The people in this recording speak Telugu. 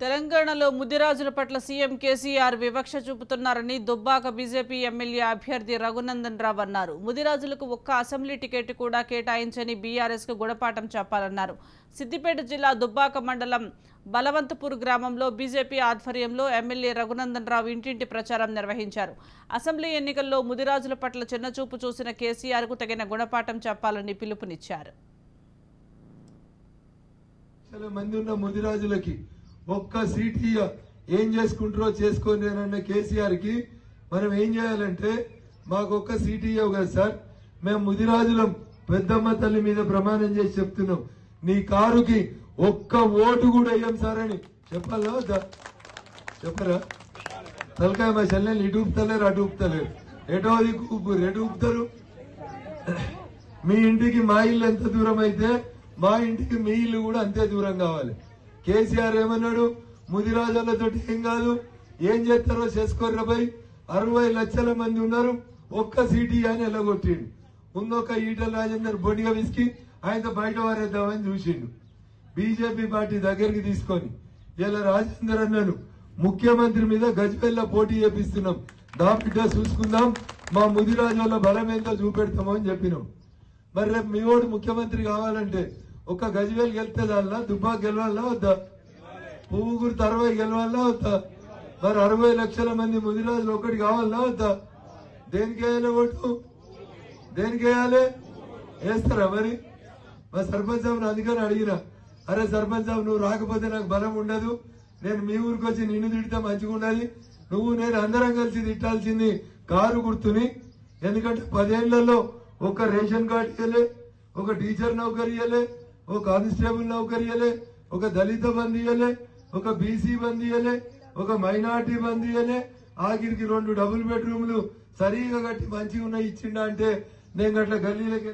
తెలంగాణలో ముదిరాజుల పట్ల సీఎం కేసీఆర్ వివక్ష చూపుతున్నారని దుబ్బాక బీజేపీ ఎమ్మెల్యే అభ్యర్థి రఘునందన్ రావు అన్నారు. ముదిరాజులకు ఒక్క అసెంబ్లీ టికెట్ కూడా కేటాయించని బీఆర్ఎస్ కు గుణపాఠం చెప్పాలన్నారు. సిద్దిపేట జిల్లా దుబ్బాక మండలం బలవంతపూర్ గ్రామంలో బీజేపీ ఆధ్వర్యంలో ఎమ్మెల్యే రఘునందన్ రావు ఇంటింటి ప్రచారం నిర్వహించారు. అసెంబ్లీ ఎన్నికల్లో ముదిరాజుల పట్ల చిన్నచూపు చూసిన కేసీఆర్ కు తగిన గుణపాఠం చెప్పాలని పిలుపునిచ్చారు. ఒక్క సీట్ ఏం చేసుకుంటారో చేసుకోండి అన్న కేసీఆర్ కి మనం ఏం చేయాలంటే మాకు ఒక్క సీట్ ఇవ్వవు కదా సార్, మేము ముదిరాజులం పెద్దమ్మ తల్లి మీద ప్రమాణం చేసి చెప్తున్నాం, నీ కారుకి ఒక్క ఓటు కూడా వేయం సార్ అని చెప్పాలా వద్దా? చెప్పరా? తలకాయ మా చెల్లెలు ఇటు ఊపుతలేరు అటు ఊపుతలేరు, ఎటో ఊపురు ఎటు ఊపుతారు. మీ ఇంటికి మా ఇల్లు ఎంత దూరం అయితే మా ఇంటికి మీ ఇల్లు కూడా అంతే దూరం కావాలి. కేసీఆర్ ఏమన్నాడు, ముదిరాజులతో ఏం కాదు, ఏం చేస్తారో చేసుకోర్రా భయ్, 60 లక్షల మంది ఉన్నారు, ఒక్క సీటీ అని ఎల్లగొట్టిండు. ముందొక ఈటల రాజేందర్ బొడిగా విసికి ఆయనతో బయట వారేద్దామని చూసిండు. బీజేపీ పార్టీ దగ్గరికి తీసుకొని ఇలా రాజేందర్ అన్నాను ముఖ్యమంత్రి మీద గజ్వేల్లో పోటీ చేపిస్తున్నాం, బిడ్డ చూసుకుందాం, మా ముదిరాజుల బలం ఏందో చూపెడతామో అని చెప్పినాం. మరి రేపు మీ వాడు ముఖ్యమంత్రి కావాలంటే ఒక గజ్వేల్ గెలితే దానిలా దుబ్బాక గెలవాలా వద్దా? పువ్వు గుర్తు 60 గెలవాలా వద్దా? మరి 60 లక్షల మంది ముదిరాజులు ఒకటి కావాలా వద్దా? దేనికి వేయాలి ఓటు? దేనికి వేయాలి? వేస్తారా? మరి మా సర్పంచ్ సాబ్ అందుకని అడిగిన, అరే సర్పంచ్ సాబ్ నువ్వు రాకపోతే నాకు బలం ఉండదు, నేను మీ ఊరికి వచ్చి నిన్ను తిడితే మంచిగా ఉండాలి, నువ్వు నేను అందరం కలిసి తిట్టాల్సింది కారు గుర్తుని. ఎందుకంటే 10 ఏళ్లలో ఒక రేషన్ కార్డు ఇవ్వలే, ఒక టీచర్ నౌకరీ ఇవ్వలే, ఒక కానిస్టేబుల్ నౌకరీ ఇవ్వలే, ఒక దళిత బంద్ ఇవ్వలే, ఒక బీసీ బంద్ ఇవ్వలే, ఒక మైనార్టీ బంద్ ఇవ్వలే, ఆఖరికి 2 డబుల్ బెడ్రూమ్లు సరిగా కట్టి మంచిగా ఉన్నాయి ఇచ్చిండా అంటే నేను గట్ల గల్లీలకి